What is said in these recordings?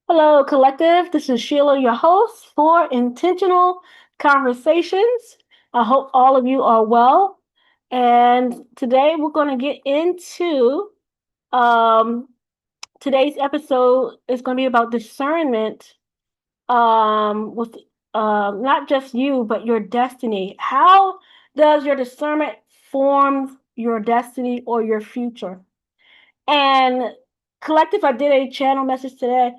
Hello, collective. This is Sheila, your host for Intentional Conversations. I hope all of you are well. And today we're going to get into um, today's episode is going to be about discernment with not just you, but your destiny. How does your discernment form your destiny or your future? And collective, I did a channel message today,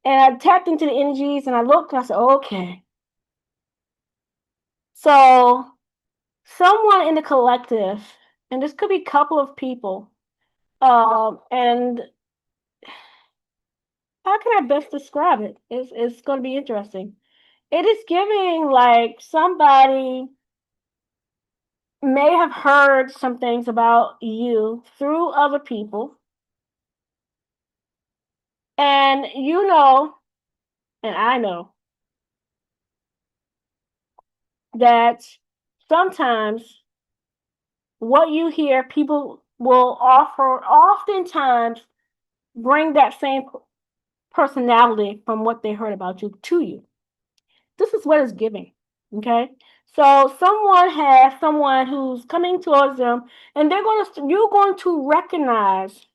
and I tapped into the energies, and I looked, and I said, okay. So someone in the collective, and this could be a couple of people, and how can I best describe it? It's going to be interesting. It is giving like somebody may have heard some things about you through other people, and you know, and I know that sometimes what you hear, people will offer, oftentimes bring that same personality from what they heard about you to you. This is what it's giving. Okay. So someone has someone who's coming towards them, and you're going to recognize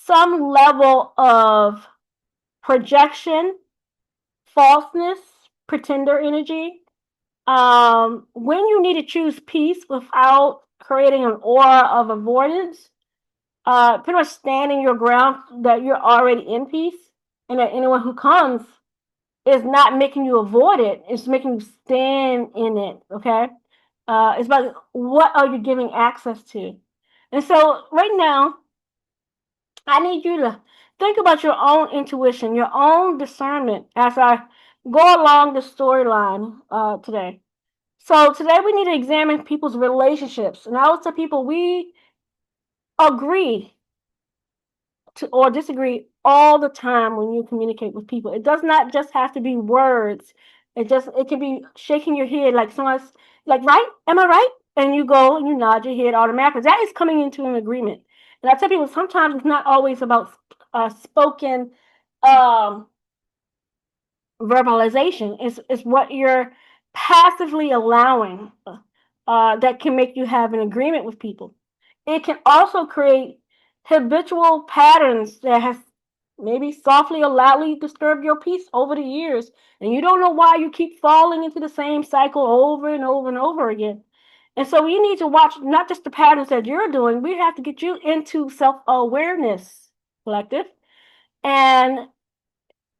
some level of projection, falseness, pretender energy. When you need to choose peace without creating an aura of avoidance, pretty much standing your ground that you're already in peace, and that anyone who comes is not making you avoid it, it's making you stand in it. Okay. It's about what are you giving access to. And so right now, I need you to think about your own intuition, your own discernment as I go along the storyline today. So today we need to examine people's relationships. And I would tell people we agree to or disagree all the time when you communicate with people. It does not just have to be words. It can be shaking your head like someone's like, right? Am I right? And you go and you nod your head automatically. That is coming into an agreement. And I tell people sometimes it's not always about spoken um, verbalization. It's what you're passively allowing that can make you have an agreement with people. It can also create habitual patterns that has maybe softly or loudly disturbed your peace over the years, and you don't know why you keep falling into the same cycle over and over and over again. And so we need to watch not just the patterns that you're doing, we have to get you into self-awareness, collective. And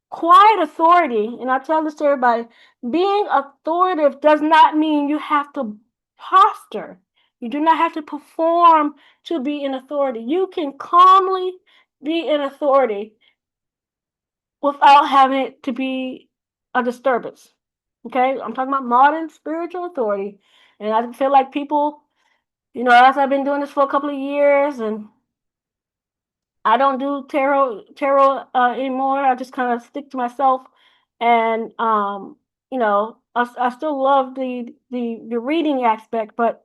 quiet authority, and I tell this to everybody, being authoritative does not mean you have to posture. You do not have to perform to be in authority. You can calmly be in authority without having it to be a disturbance. Okay? I'm talking about modern spiritual authority. And I feel like people, as I've been doing this for a couple of years and I don't do tarot anymore. I just kind of stick to myself, and I still love the reading aspect, but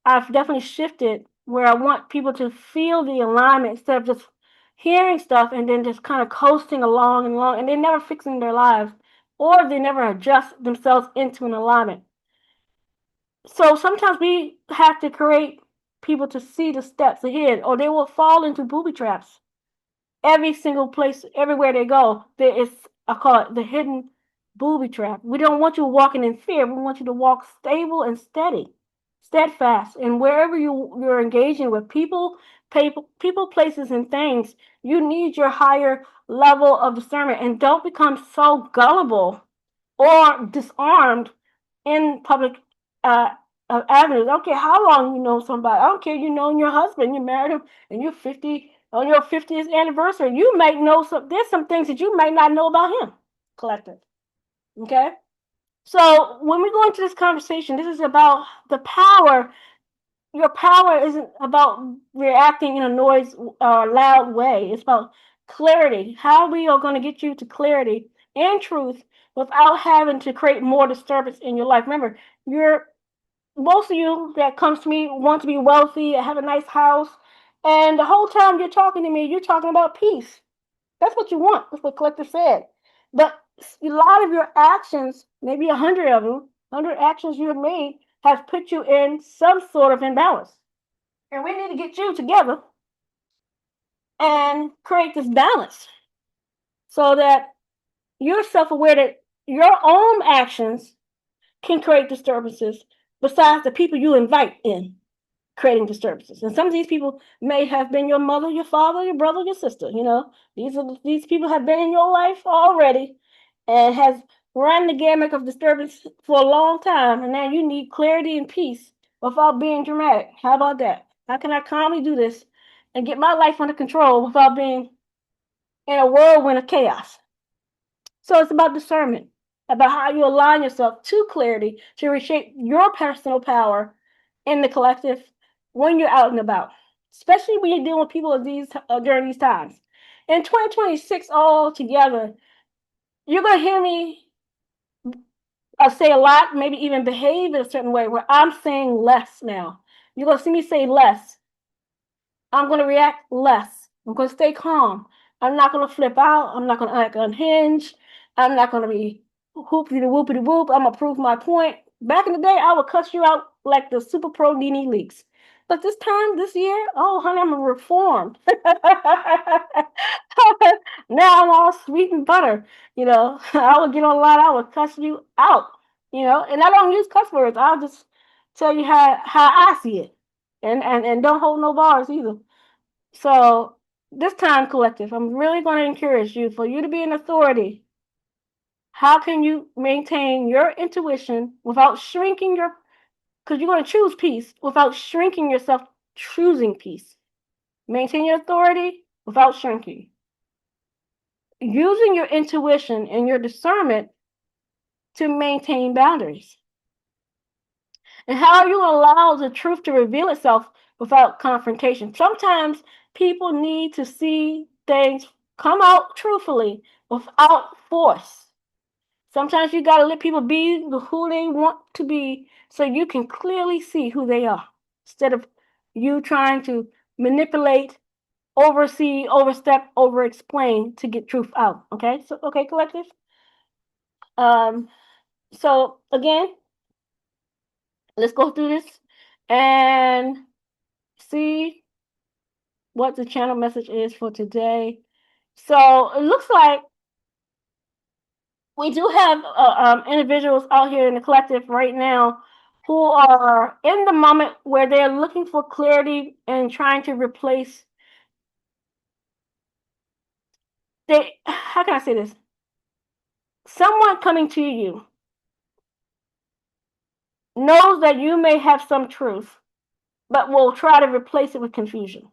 I've definitely shifted where I want people to feel the alignment instead of just hearing stuff and then just kind of coasting along and along, and they're never fixing their lives or they never adjust themselves into an alignment. So sometimes we have to create people to see the steps ahead, or they will fall into booby traps every single place, everywhere they go, there is, I call it the hidden booby trap. We don't want you walking in fear. We want you to walk stable and steady, steadfast. And wherever you're engaging with people, places, and things, you need your higher level of discernment. And don't become so gullible or disarmed in public uh, avenues. I don't care how long you know somebody. I don't care you know your husband, you married him, and you're 50 on your 50th anniversary. You might know there's some things that you might not know about him, collective. Okay? So when we go into this conversation, this is about the power. Your power isn't about reacting in a noise or loud way. It's about clarity. How we are going to get you to clarity and truth without having to create more disturbance in your life. Remember, you're most of you that comes to me want to be wealthy, have a nice house, and the whole time you're talking to me, you're talking about peace. That's what you want. That's what collective said. But a lot of your actions, maybe 100 of them, 100 actions you have made, have put you in some sort of imbalance. And we need to get you together and create this balance so that you're self-aware that your own actions can create disturbances besides the people you invite in creating disturbances. And some of these people may have been your mother, your father, your brother, your sister. These people have been in your life already and has run the gamut of disturbance for a long time. And now you need clarity and peace without being dramatic. How about that? How can I calmly do this and get my life under control without being in a whirlwind of chaos? So it's about discernment, about how you align yourself to clarity to reshape your personal power in the collective when you're out and about, especially when you're dealing with people during these times. In 2026 altogether, you're going to hear me say a lot, maybe even behave in a certain way where I'm saying less now. You're going to see me say less. I'm going to react less. I'm going to stay calm. I'm not going to flip out. I'm not going to act unhinged. I'm not going to be whoopity whoopity whoop. I'm going to prove my point. Back in the day, I would cuss you out like the Super Pro Nene Leaks. But this year, oh, honey, I'm reformed. Now I'm all sweet and butter. I would get on a line, I would cuss you out. And I don't use cuss words. I'll just tell you how I see it. And don't hold no bars either. So this time, collective, I'm really going to encourage you for you to be an authority. How can you maintain your intuition without shrinking because you're going to choose peace without shrinking yourself, choosing peace. Maintain your authority without shrinking. Using your intuition and your discernment to maintain boundaries. And how are you going to allow the truth to reveal itself without confrontation? Sometimes people need to see things come out truthfully without force. Sometimes you got to let people be who they want to be so you can clearly see who they are instead of you trying to manipulate, oversee, overstep, overexplain to get truth out. Okay? So, okay, collective? So, again, let's go through this and see what the channel message is for today. So it looks like we do have individuals out here in the collective right now who are in the moment where they're looking for clarity and trying to replace. How can I say this? Someone coming to you knows that you may have some truth, but will try to replace it with confusion.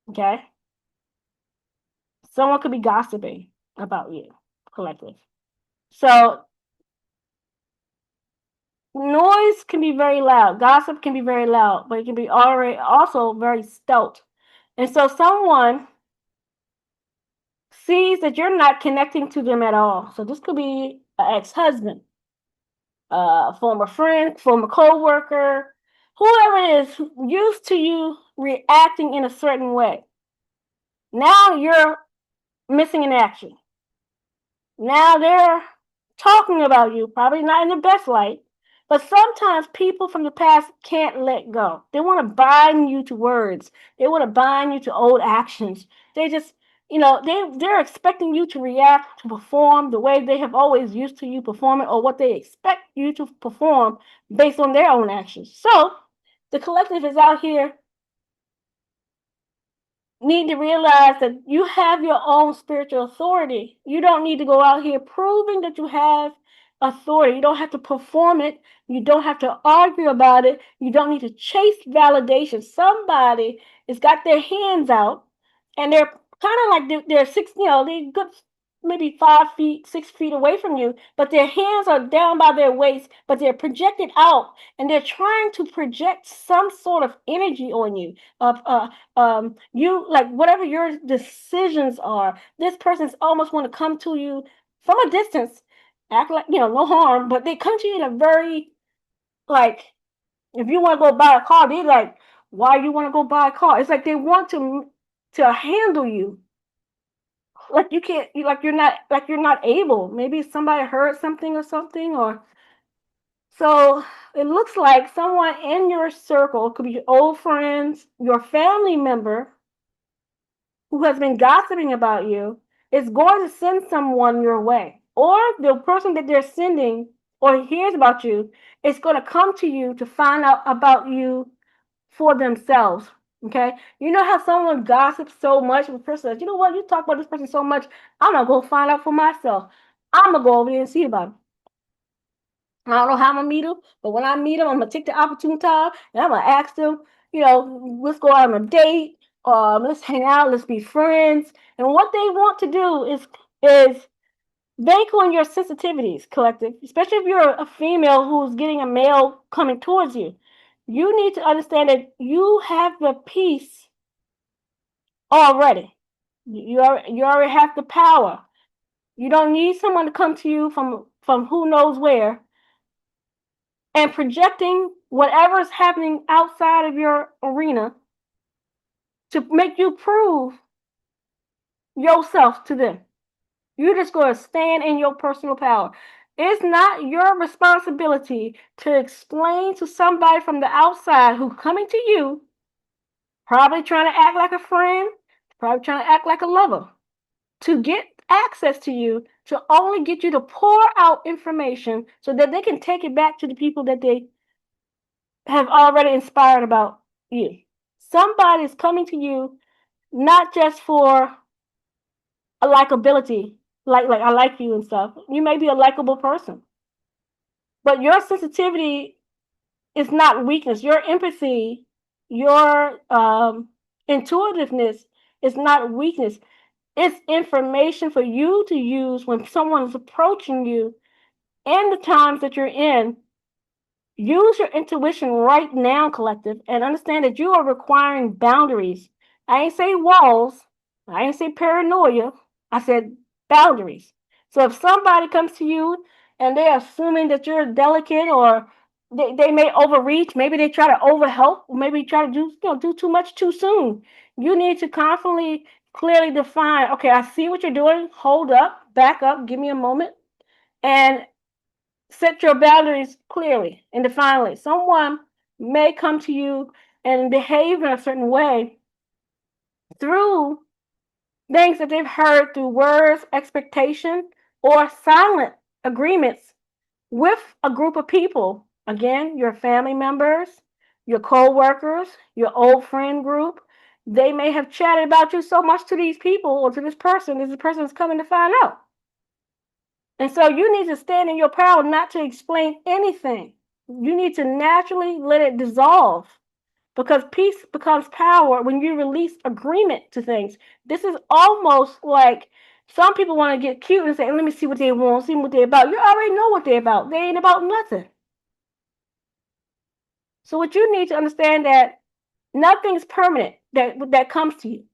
Okay? Someone could be gossiping about you, collective. So noise can be very loud. Gossip can be very loud, but it can be also very stealth. And so someone sees that you're not connecting to them at all. So this could be an ex-husband, former friend, former co-worker, whoever it is used to you reacting in a certain way. Now you're missing in action. Now they're talking about you, probably not in the best light, but sometimes people from the past can't let go. They want to bind you to words. They want to bind you to old actions. They just, they're expecting you to react, to perform the way they have always used to you performing or what they expect you to perform based on their own actions. So the collective is out here need to realize that you have your own spiritual authority. You don't need to go out here proving that you have authority. You don't have to perform it. You don't have to argue about it. You don't need to chase validation. Somebody has got their hands out and they're kind of like they're six, they're good maybe 5 feet, 6 feet away from you, but their hands are down by their waist, but they're projected out and they're trying to project some sort of energy on you of you, like whatever your decisions are. This person's almost want to come to you from a distance, act like no harm, but they come to you in a very, like, if you want to go buy a car, they like, why you want to go buy a car? It's like they want to handle you like you can't, you're not able. Maybe somebody heard something or something, or so it looks like someone in your circle, could be your old friends, your family member who has been gossiping about you, is going to send someone your way. Or the person that they're sending or hears about you is going to come to you to find out about you for themselves. Okay? You know how someone gossips so much, the person says, you know what, you talk about this person so much, I'm going to go find out for myself. I'm going to go over there and see about it. I don't know how I'm gonna meet them, but when I meet them, I'm gonna take the opportune time and I'm gonna ask them, let's go out on a date, let's hang out, let's be friends. And what they want to do is bank on your sensitivities, collective, especially if you're a female who's getting a male coming towards you. You need to understand that you have the peace already. You already have the power. You don't need someone to come to you from who knows where and projecting whatever is happening outside of your arena to make you prove yourself to them. You're just going to stand in your personal power. It's not your responsibility to explain to somebody from the outside who's coming to you, probably trying to act like a friend, probably trying to act like a lover, to get access to you, to only get you to pour out information so that they can take it back to the people that they have already inspired about you. Somebody is coming to you not just for a likability, like I like you and stuff. You may be a likable person, but your sensitivity is not weakness. Your empathy, your intuitiveness is not weakness. It's information for you to use when someone is approaching you in the times that you're in. Use your intuition right now, collective, and understand that you are requiring boundaries. I ain't say walls. I ain't say paranoia. I said boundaries. So if somebody comes to you and they're assuming that you're delicate or they may overreach, maybe they try to overhelp, maybe try to do too much too soon. You need to constantly clearly define, okay, I see what you're doing. Hold up, back up, give me a moment. And set your boundaries clearly and definedly. Someone may come to you and behave in a certain way through things that they've heard through words, expectation, or silent agreements with a group of people. Again, your family members, your co-workers, your old friend group. They may have chatted about you so much to these people or to this person is coming to find out. And so you need to stand in your power not to explain anything. You need to naturally let it dissolve because peace becomes power when you release agreement to things. This is almost like some people want to get cute and say, let me see what they want, see what they're about. You already know what they're about. They ain't about nothing. So what you need to understand that nothing's permanent that comes to you.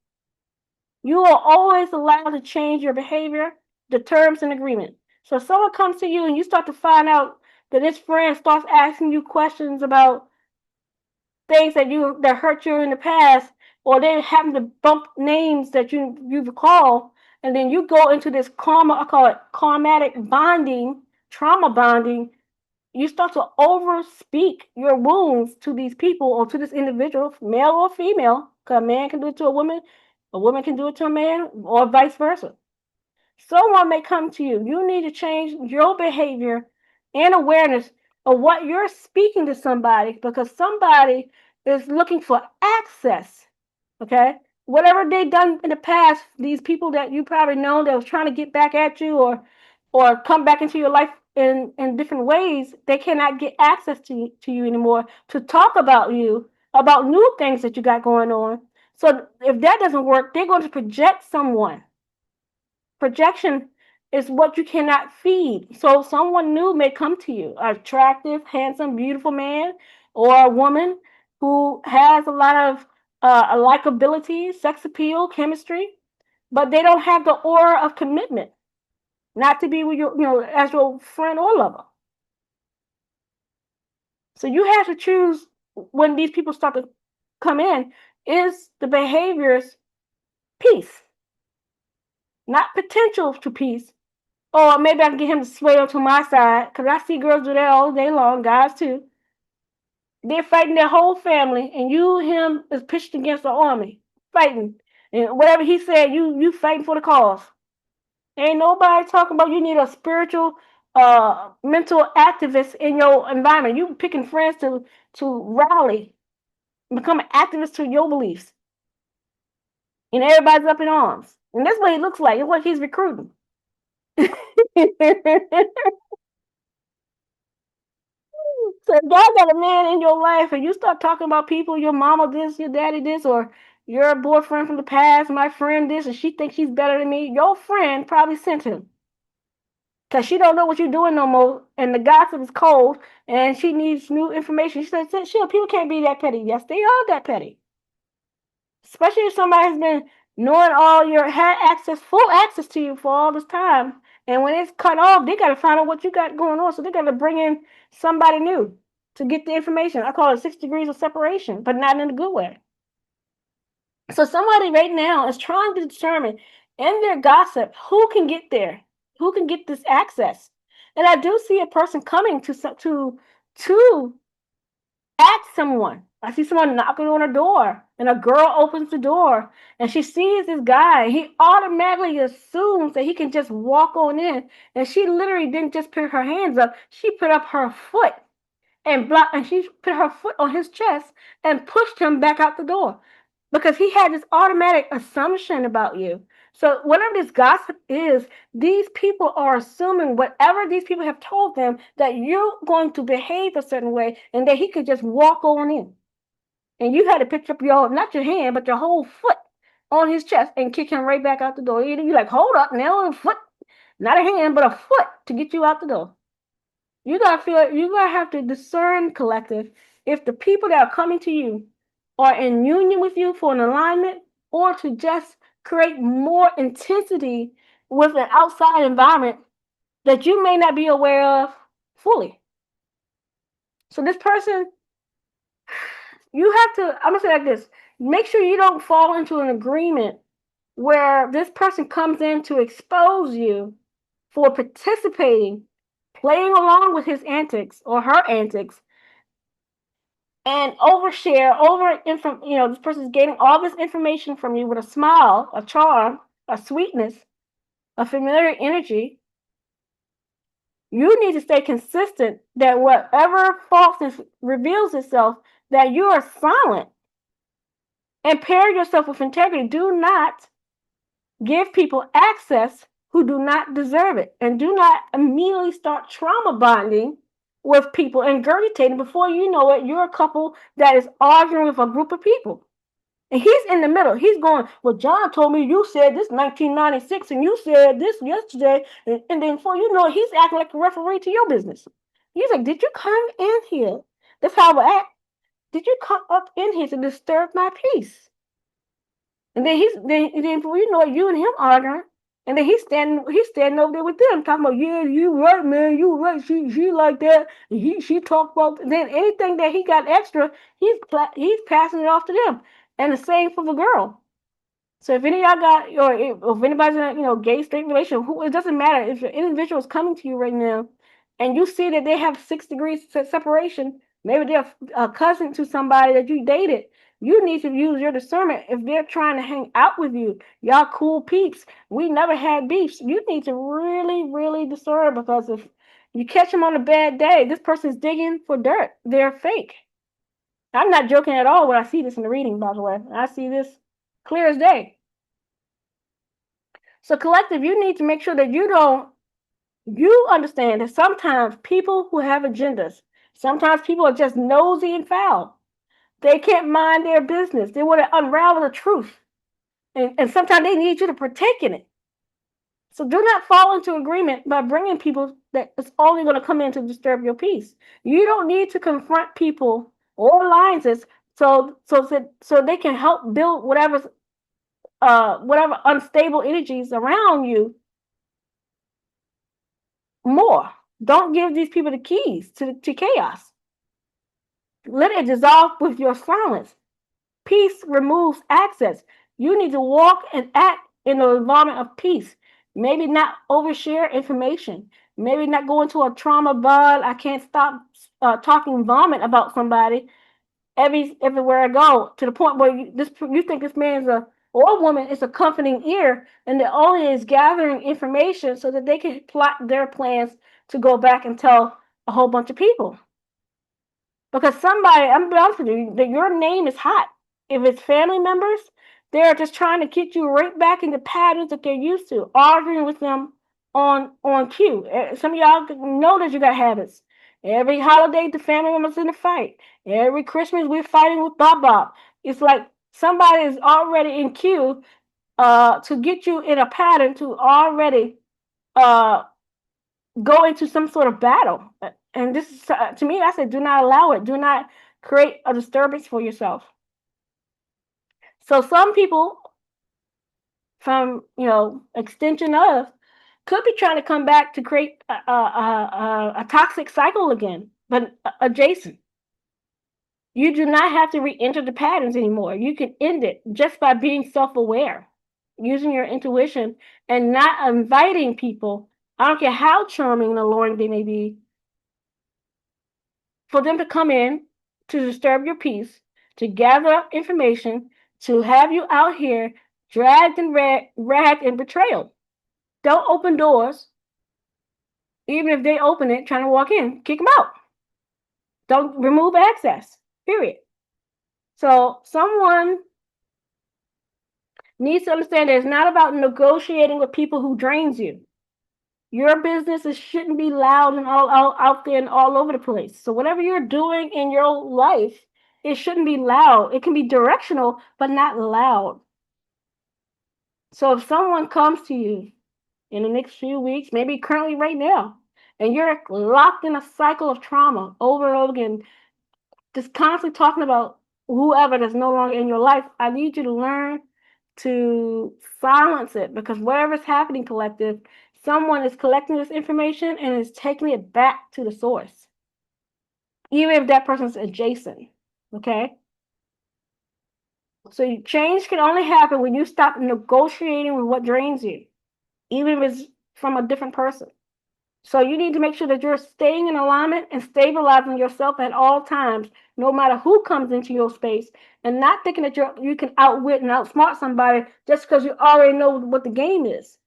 You are always allowed to change your behavior, the terms and agreement. So if someone comes to you and you start to find out that this friend starts asking you questions about things that hurt you in the past, or they happen to bump names that you recall, and then you go into this karma, I call it karmatic bonding, trauma bonding. You start to overspeak your wounds to these people or to this individual, male or female, because a man can do it to a woman can do it to a man, or vice versa. Someone may come to you. You need to change your behavior and awareness of what you're speaking to somebody because somebody is looking for access. Okay? Whatever they've done in the past, these people that you probably know that was trying to get back at you or come back into your life in different ways, they cannot get access to you anymore to talk about you, about new things that you got going on. So if that doesn't work, they're going to project someone. Projection is what you cannot feed. So someone new may come to you, an attractive, handsome, beautiful man or a woman who has a lot of likability, sex appeal, chemistry, but they don't have the aura of commitment, not to be with as your friend or lover. So you have to choose when these people start to come in, is the behaviors peace? not potential to peace. Or maybe I can get him to sway onto my side, because I see girls do that all day long, guys too. They're fighting their whole family, and him is pitched against the army, fighting. And whatever he said, you fighting for the cause. Ain't nobody talking about you need a spiritual, mental activist in your environment. You picking friends to rally, become an activist to your beliefs, and everybody's up in arms. And that's what he looks like. It's what he's recruiting. So if God got a man in your life and you start talking about people, your mama this, your daddy this, or your boyfriend from the past, my friend this, and she thinks she's better than me, your friend probably sent him. Because she don't know what you're doing no more, and the gossip is cold, and she needs new information. She said, sure, people can't be that petty. Yes, they are that petty. Especially if somebody has been knowing had access, full access to you for all this time. And when it's cut off, they got to find out what you got going on. So they got to bring in somebody new to get the information. I call it 6 degrees of separation, but not in a good way. So somebody right now is trying to determine in their gossip who can get there, who can get this access. And I do see a person coming to ask someone. I see someone knocking on a door, and a girl opens the door, and she sees this guy. He automatically assumes that he can just walk on in, and she literally didn't just put her hands up; she put up her foot and she put her foot on his chest and pushed him back out the door because he had this automatic assumption about you. So whatever this gossip is, these people are assuming whatever these people have told them, that you're going to behave a certain way and that he could just walk on in. And you had to pick up not your hand, but your whole foot on his chest and kick him right back out the door. You're like, hold up, now a foot, not a hand, but a foot to get you out the door. You gotta have to discern, collective, if the people that are coming to you are in union with you for an alignment, or to just create more intensity with an outside environment that you may not be aware of fully. So this person, you have to, I'm gonna say like this, make sure you don't fall into an agreement where this person comes in to expose you for participating, playing along with his antics or her antics, and this person's getting all this information from you with a smile, a charm, a sweetness, a familiar energy. You need to stay consistent that whatever falseness reveals itself, that you are silent and pair yourself with integrity. Do not give people access who do not deserve it, and do not immediately start trauma bonding with people and regurgitating. Before you know it, you're a couple that is arguing with a group of people. And he's in the middle. He's going, well, John told me you said this 1996 and you said this yesterday. And then before you know it, he's acting like a referee to your business. He's like, did you come in here? That's how I act. Did you come up in here to disturb my peace? And then before you know it, you and him arguing. And then he's standing over there with them, talking about, yeah, you right, man, you right. She like that. And she talked about. Then anything that he got extra, he's passing it off to them. And the same for the girl. So if any of y'all got, or if anybody's in a gay straight relationship, it doesn't matter. If an individual is coming to you right now, and you see that they have 6 degrees separation, maybe they're a cousin to somebody that you dated. You need to use your discernment. If they're trying to hang out with you, y'all cool peeps, we never had beefs. You need to really, really discern, because if you catch them on a bad day, this person's digging for dirt. They're fake. I'm not joking at all when I see this in the reading, by the way. I see this clear as day. So collective, you need to make sure that you understand that sometimes people who have agendas, sometimes people are just nosy and foul. They can't mind their business. They want to unravel the truth. And sometimes they need you to partake in it. So do not fall into agreement by bringing people that is only going to come in to disturb your peace. You don't need to confront people or alliances so they can help build whatever unstable energies around you more. Don't give these people the keys to chaos. Let it dissolve with your silence. Peace removes access. You need to walk and act in the environment of peace. Maybe not overshare information. Maybe not go into a trauma bond. I can't stop talking vomit about somebody everywhere I go, to the point where you think this man is a or woman is a comforting ear, and the only is gathering information so that they can plot their plans to go back and tell a whole bunch of people. Because somebody, I'm be honest with you, that your name is hot. If it's family members, they're just trying to get you right back into patterns that they're used to, arguing with them on cue. Some of y'all know that you got habits. Every holiday, the family members in a fight. Every Christmas, we're fighting with Bob Bob. It's like somebody is already in queue to get you in a pattern to already uh, go into some sort of battle. And this is, to me, I said, do not allow it. Do not create a disturbance for yourself. So some people from, extension of, could be trying to come back to create a toxic cycle again, but adjacent. You do not have to re-enter the patterns anymore. You can end it just by being self-aware, using your intuition, and not inviting people, I don't care how charming and alluring they may be, for them to come in to disturb your peace, to gather up information, to have you out here dragged and ragged and betrayal. Don't open doors. Even if they open it, trying to walk in, kick them out. Don't remove access, period. So someone needs to understand that it's not about negotiating with people who drains you. Your business shouldn't be loud and all out there and all over the place. So whatever you're doing in your life, it shouldn't be loud. It can be directional, but not loud. So if someone comes to you in the next few weeks, maybe currently right now, and you're locked in a cycle of trauma over and over again, just constantly talking about whoever that's no longer in your life, I need you to learn to silence it, because whatever's happening, collective, someone is collecting this information and is taking it back to the source, even if that person's adjacent. Okay? So change can only happen when you stop negotiating with what drains you, even if it's from a different person. So you need to make sure that you're staying in alignment and stabilizing yourself at all times, no matter who comes into your space, and not thinking that you can outwit and outsmart somebody just because you already know what the game is.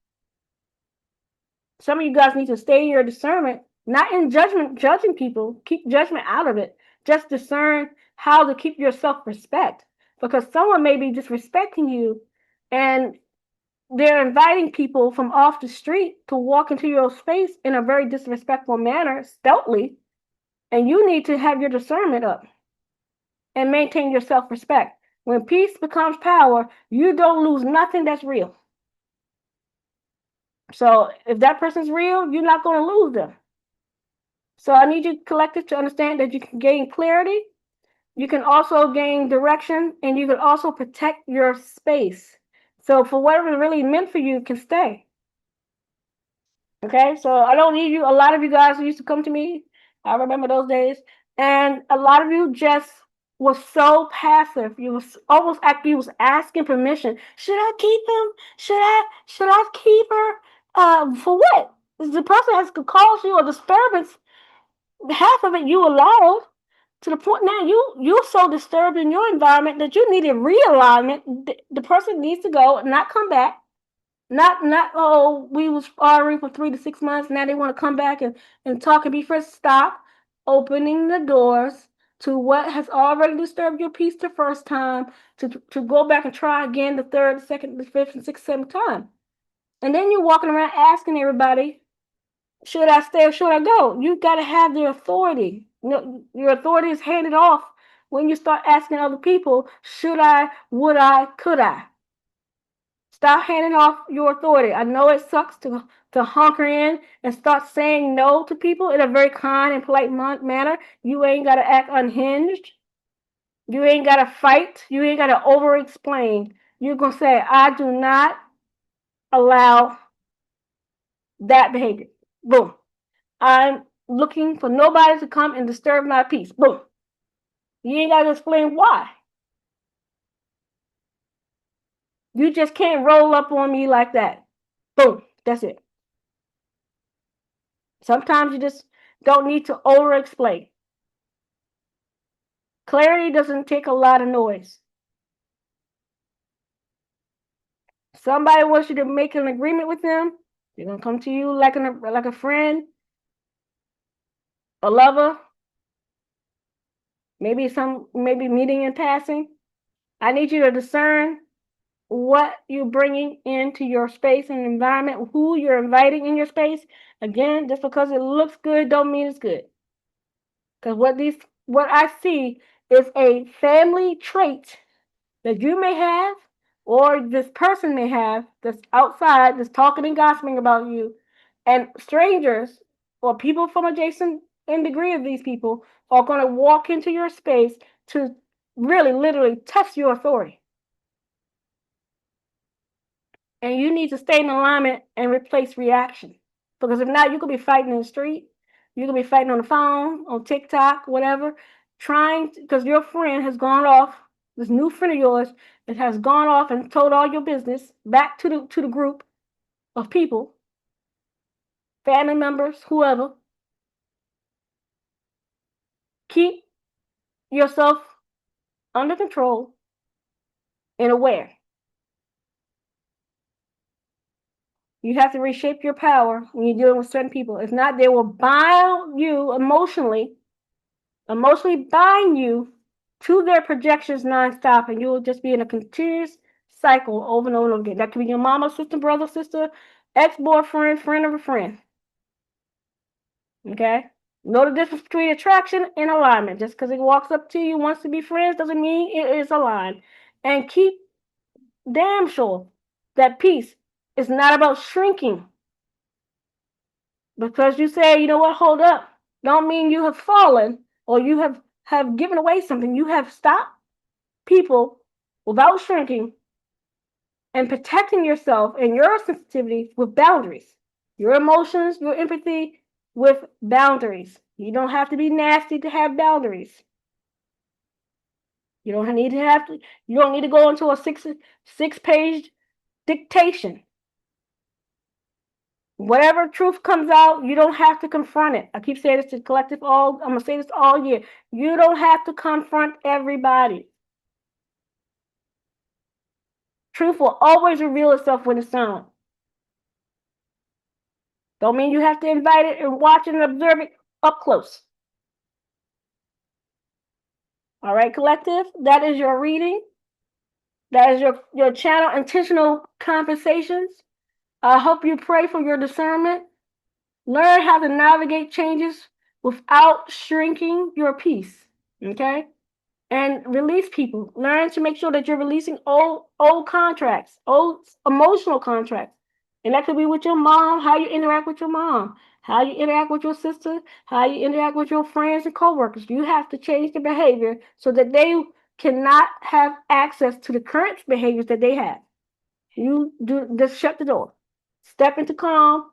Some of you guys need to stay in your discernment, not in judging people. Keep judgment out of it. Just discern how to keep your self-respect, because someone may be disrespecting you, and they're inviting people from off the street to walk into your space in a very disrespectful manner, stealthily, and you need to have your discernment up and maintain your self-respect. When peace becomes power, you don't lose nothing that's real. So if that person's real, you're not going to lose them. So I need you, collective, to understand that you can gain clarity, you can also gain direction, and you can also protect your space. So for whatever is really meant for you can stay. Okay, so I don't need you. A lot of you guys who used to come to me, I remember those days, and a lot of you just was so passive. You was almost like you was asking permission. Should I keep him? Should I keep her? For what? The person has caused you a disturbance. Half of it you allowed, to the point now you're so disturbed in your environment that you needed realignment. The person needs to go, not come back. Not oh, we was arguing for 3 to 6 months, now they want to come back and talk and be friends. Stop opening the doors to what has already disturbed your peace the first time, to go back and try again the third, the second, the fifth, and sixth, seventh time. And then you're walking around asking everybody, should I stay or should I go? You got to have the authority. Your authority is handed off when you start asking other people, should I, would I, could I? Stop handing off your authority. I know it sucks to hunker in and start saying no to people in a very kind and polite manner. You ain't got to act unhinged. You ain't got to fight. You ain't got to over-explain. You're going to say, I do not allow that behavior. Boom. I'm looking for nobody to come and disturb my peace. Boom. You ain't got to explain why. You just can't roll up on me like that. Boom. That's it. Sometimes you just don't need to over-explain. Clarity doesn't take a lot of noise. Somebody wants you to make an agreement with them, they're gonna come to you like a friend, a lover, maybe meeting in passing. I need you to discern what you're bringing into your space and environment, who you're inviting in your space. Again, just because it looks good don't mean it's good. Because what I see is a family trait that you may have or this person may have that's outside, that's talking and gossiping about you, and strangers or people from adjacent in degree of these people are going to walk into your space to really literally test your authority. And you need to stay in alignment and replace reaction. Because if not, you could be fighting in the street, you could be fighting on the phone, on TikTok, whatever, because your friend has gone off, this new friend of yours, that has gone off and told all your business back to the group of people, family members, whoever. Keep yourself under control and aware. You have to reshape your power when you're dealing with certain people. If not, they will bind you emotionally bind you to their projections nonstop, and you will just be in a continuous cycle over and over and over again. That could be your mama, sister, brother, sister, ex-boyfriend, friend of a friend. Okay? Know the difference between attraction and alignment. Just because it walks up to you, wants to be friends, doesn't mean it is aligned. And keep damn sure that peace is not about shrinking. Because you say, you know what, hold up. Don't mean you have fallen or you have given away something. You have stopped people without shrinking and protecting yourself and your sensitivity with boundaries. Your emotions, your empathy with boundaries. You don't have to be nasty to have boundaries. You don't need to go into a six-page dictation. Whatever truth comes out, you don't have to confront it. I keep saying this to the collective I'm gonna say this all year. You don't have to confront everybody. Truth will always reveal itself when it's silent. Don't mean you have to invite it and watch it and observe it up close. All right, collective, that is your reading. That is your channel, Intentional Conversations. I hope you pray for your discernment. Learn how to navigate changes without shrinking your peace. Okay? And release people. Learn to make sure that you're releasing old contracts, old emotional contracts. And that could be with your mom, how you interact with your mom, how you interact with your sister, how you interact with your friends and coworkers. You have to change the behavior so that they cannot have access to the current behaviors that they have. You just shut the door. Step into calm.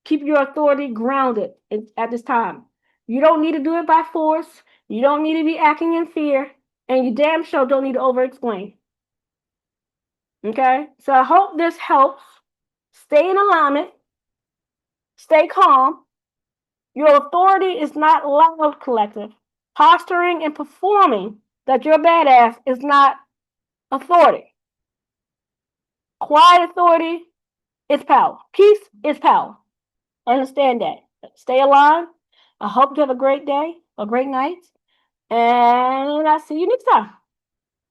Keep your authority grounded at this time. You don't need to do it by force. You don't need to be acting in fear. And you damn sure don't need to over-explain. Okay? So I hope this helps. Stay in alignment. Stay calm. Your authority is not loud, collective. Posturing and performing that you're badass is not authority. Quiet authority is power. Peace is power. Understand that. Stay aligned. I hope you have a great day, a great night, and I'll see you next time.